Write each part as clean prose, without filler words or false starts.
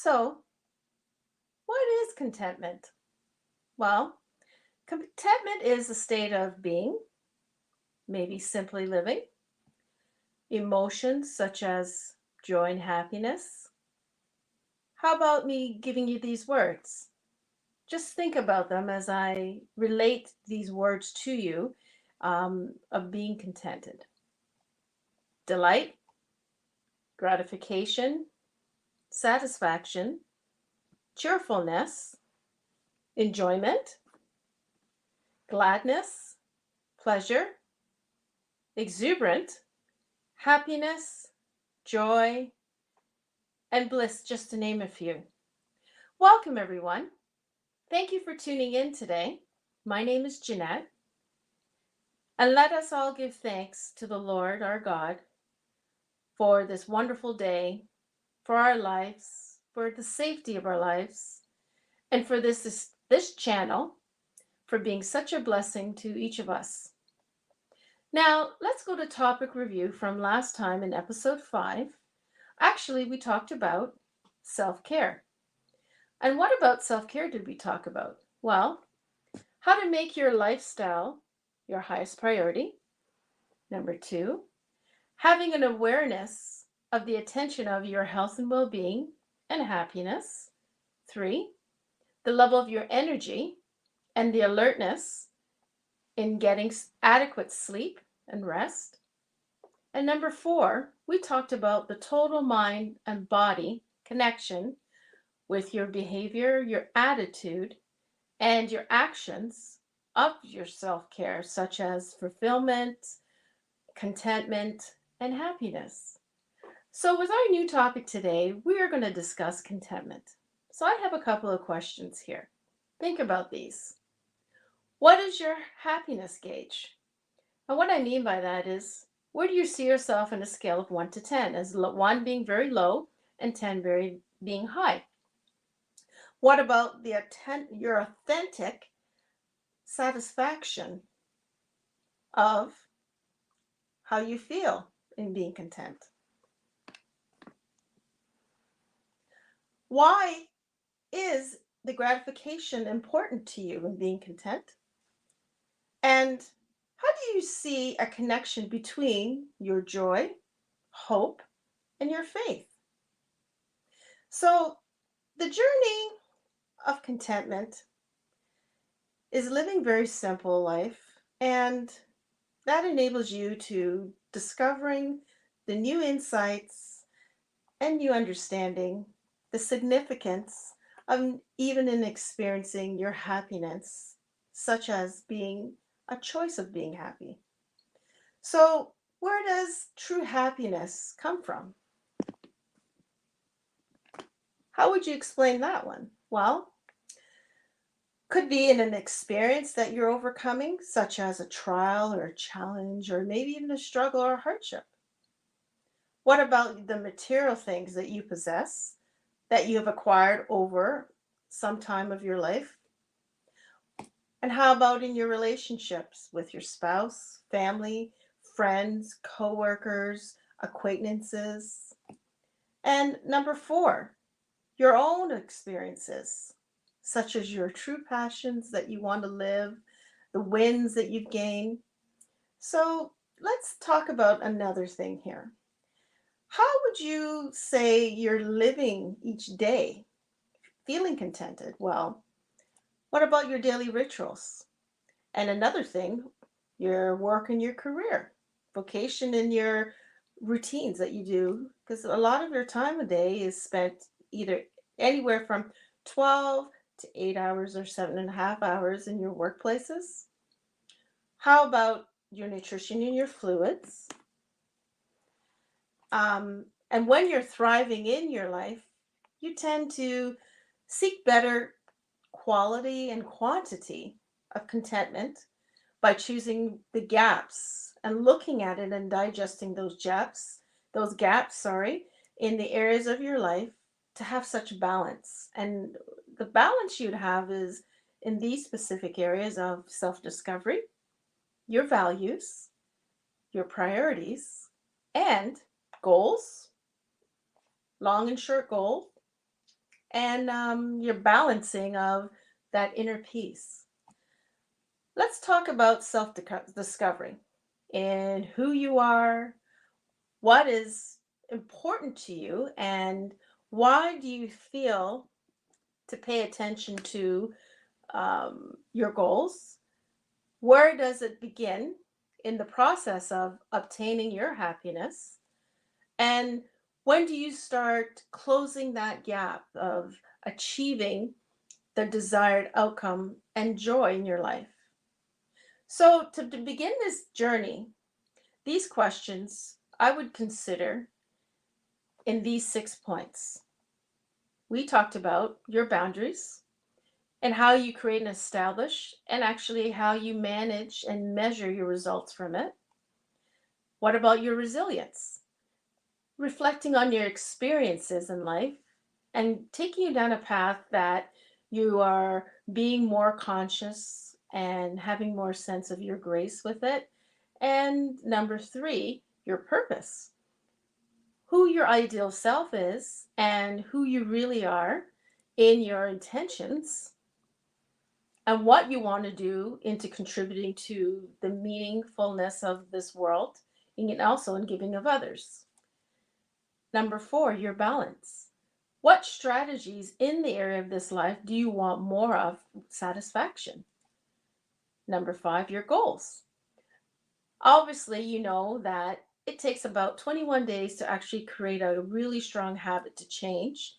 So, what is contentment? Well, contentment is a state of being, maybe simply living, emotions such as joy and happiness. How about me giving you these words? Just think about them as I relate these words to you of being contented. Delight, gratification, satisfaction, cheerfulness, enjoyment, gladness, pleasure, exuberant, happiness, joy, and bliss, just to name a few. Welcome, everyone. Thank you for tuning in today. My name is Jeanette, and let us all give thanks to the Lord our God for this wonderful day, for our lives, for the safety of our lives, and for this channel for being such a blessing to each of us. Now, let's go to topic review from last time in episode 5. Actually, we talked about self-care. And what about self-care did we talk about? Well, how to make your lifestyle your highest priority. Number 2, having an awareness of the attention of your health and well-being and happiness. 3, the level of your energy and the alertness in getting adequate sleep and rest. And number 4, we talked about the total mind and body connection with your behavior, your attitude, and your actions of your self-care, such as fulfillment, contentment, and happiness. So with our new topic today, we are going to discuss contentment. So I have a couple of questions here. Think about these. What is your happiness gauge? And what I mean by that is, where do you see yourself on a scale of 1 to 10, as 1 being very low and 10 being high? What about your authentic satisfaction of how you feel in being content? Why is the gratification important to you in being content? And how do you see a connection between your joy, hope, and your faith? So, the journey of contentment is living very simple life, and that enables you to discovering the new insights and new understanding, the significance of even in experiencing your happiness, such as being a choice of being happy. So, where does true happiness come from? How would you explain that one? Well, could be in an experience that you're overcoming, such as a trial or a challenge, or maybe even a struggle or a hardship. What about the material things that you possess that you have acquired over some time of your life? And how about in your relationships with your spouse, family, friends, coworkers, acquaintances? And number 4, your own experiences, such as your true passions that you want to live, the wins that you've gained. So let's talk about another thing here. How would you say you're living each day feeling contented? Well, what about your daily rituals? And another thing, your work and your career, vocation and your routines that you do, because a lot of your time a day is spent either anywhere from 12 to 8 hours or 7.5 hours in your workplaces. How about your nutrition and your fluids? And when you're thriving in your life, you tend to seek better quality and quantity of contentment by choosing the gaps and looking at it and digesting those gaps, sorry, in the areas of your life to have such balance. And the balance you'd have is in these specific areas of self-discovery, your values, your priorities, and goals, long and short goals, and your balancing of that inner peace. Let's talk about self discovery and who you are, what is important to you, and why do you feel to pay attention to your goals? Where does it begin in the process of obtaining your happiness? And when do you start closing that gap of achieving the desired outcome and joy in your life? So, to begin this journey, these questions I would consider in these 6 points. We talked about your boundaries and how you create and establish, and actually how you manage and measure your results from it. What about your resilience? Reflecting on your experiences in life and taking you down a path that you are being more conscious and having more sense of your grace with it. And number three, your purpose, who your ideal self is and who you really are in your intentions and what you want to do into contributing to the meaningfulness of this world and also in giving of others. Number four, your balance. What strategies in the area of this life do you want more of satisfaction? Number five, your goals. Obviously, you know that it takes about 21 days to actually create a really strong habit to change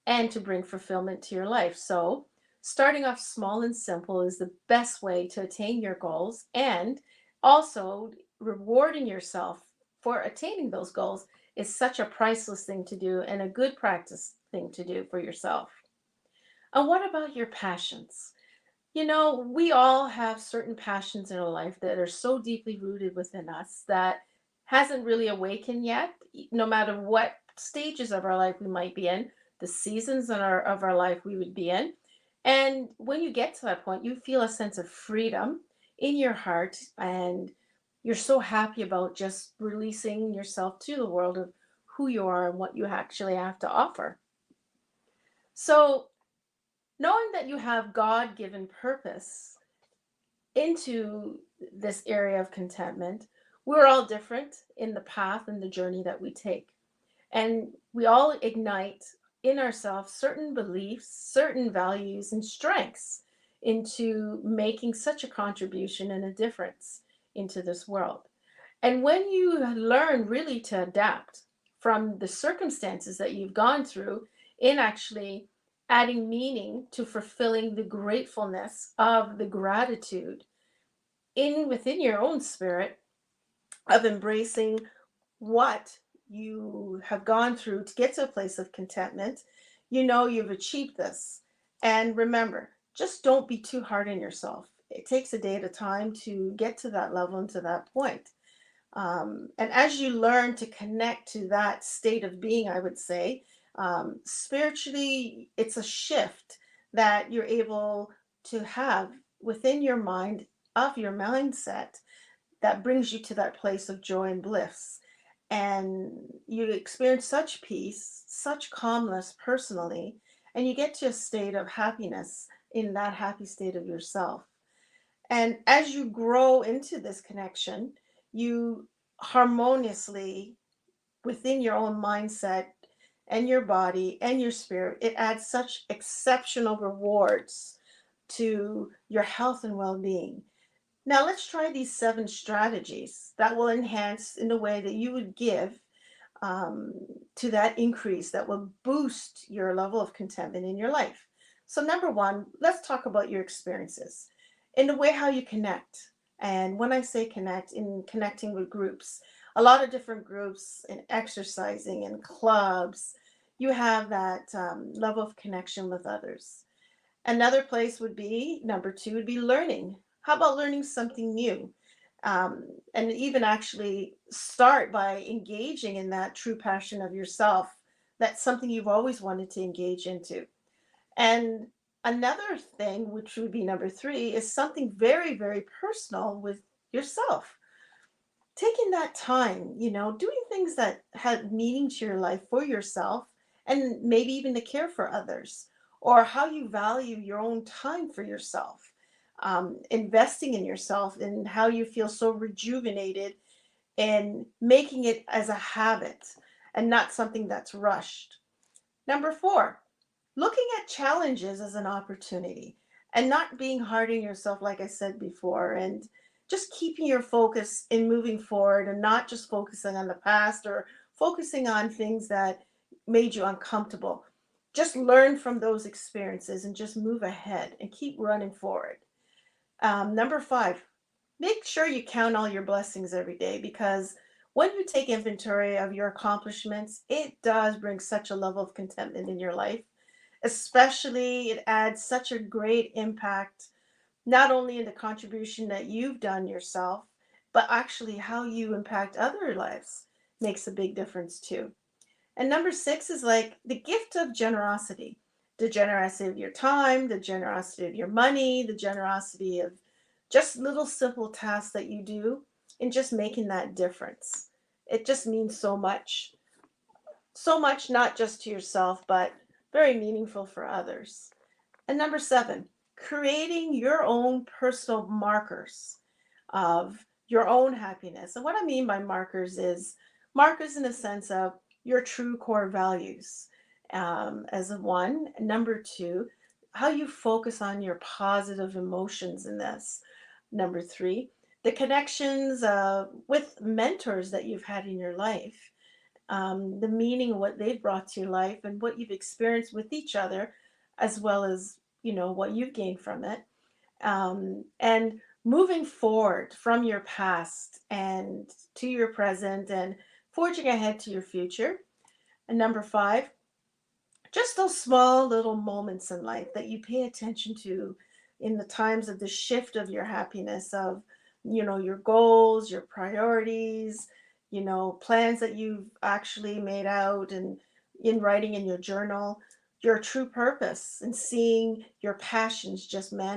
and to bring fulfillment to your life. So, starting off small and simple is the best way to attain your goals, and also rewarding yourself for attaining those goals is such a priceless thing to do and a good practice thing to do for yourself. And what about your passions? You know, we all have certain passions in our life that are so deeply rooted within us that hasn't really awakened yet, no matter what stages of our life we might be in, the seasons of our life we would be in. And when you get to that point, you feel a sense of freedom in your heart, and you're so happy about just releasing yourself to the world of who you are and what you actually have to offer. So, knowing that you have God given purpose into this area of contentment, we're all different in the path and the journey that we take. And we all ignite in ourselves certain beliefs, certain values, and strengths into making such a contribution and a difference into this world. And when you learn really to adapt from the circumstances that you've gone through in actually adding meaning to fulfilling the gratefulness of the gratitude in within your own spirit of embracing what you have gone through to get to a place of contentment, you know you've achieved this. And remember, just don't be too hard on yourself. It takes a day at a time to get to that level and to that point. And as you learn to connect to that state of being, I would say, spiritually, it's a shift that you're able to have within your mind, of your mindset, that brings you to that place of joy and bliss. And you experience such peace, such calmness personally, and you get to a state of happiness in that happy state of yourself. And as you grow into this connection, you harmoniously within your own mindset and your body and your spirit, it adds such exceptional rewards to your health and well being. Now, let's try these 7 strategies that will enhance in the way that you would give um, to that increase that will boost your level of contentment in your life. So, number one, let's talk about your experiences in the way how you connect. And when I say connect, in connecting with groups, a lot of different groups in exercising and clubs, you have that level of connection with others. Another place would be number two would be learning. How about learning something new? And even actually start by engaging in that true passion of yourself. That's something you've always wanted to engage into. And another thing, which would be number three, is something very, very personal with yourself. Taking that time, you know, doing things that have meaning to your life for yourself and maybe even to care for others, or how you value your own time for yourself, investing in yourself, and how you feel so rejuvenated and making it as a habit and not something that's rushed. Number four, looking at challenges as an opportunity and not being hard on yourself, like I said before, and just keeping your focus in moving forward and not just focusing on the past or focusing on things that made you uncomfortable. Just learn from those experiences and just move ahead and keep running forward. Number five, make sure you count all your blessings every day, because when you take inventory of your accomplishments, it does bring such a level of contentment in your life. Especially, it adds such a great impact, not only in the contribution that you've done yourself, but actually how you impact other lives makes a big difference too. And number six is like the gift of generosity, the generosity of your time, the generosity of your money, the generosity of just little simple tasks that you do and just making that difference. It just means so much. So much, not just to yourself, but very meaningful for others. And number seven, creating your own personal markers of your own happiness. And what I mean by markers is markers in the sense of your true core values, as a one. Number two, how you focus on your positive emotions in this. Number three, the connections with mentors that you've had in your life, the meaning of what they've brought to your life and what you've experienced with each other, as well as what you've gained from it, and moving forward from your past and to your present and forging ahead to your future. And number five, just those small little moments in life that you pay attention to in the times of the shift of your happiness, of your goals, your priorities, plans that you've actually made out and in writing in your journal, your true purpose, and seeing your passions just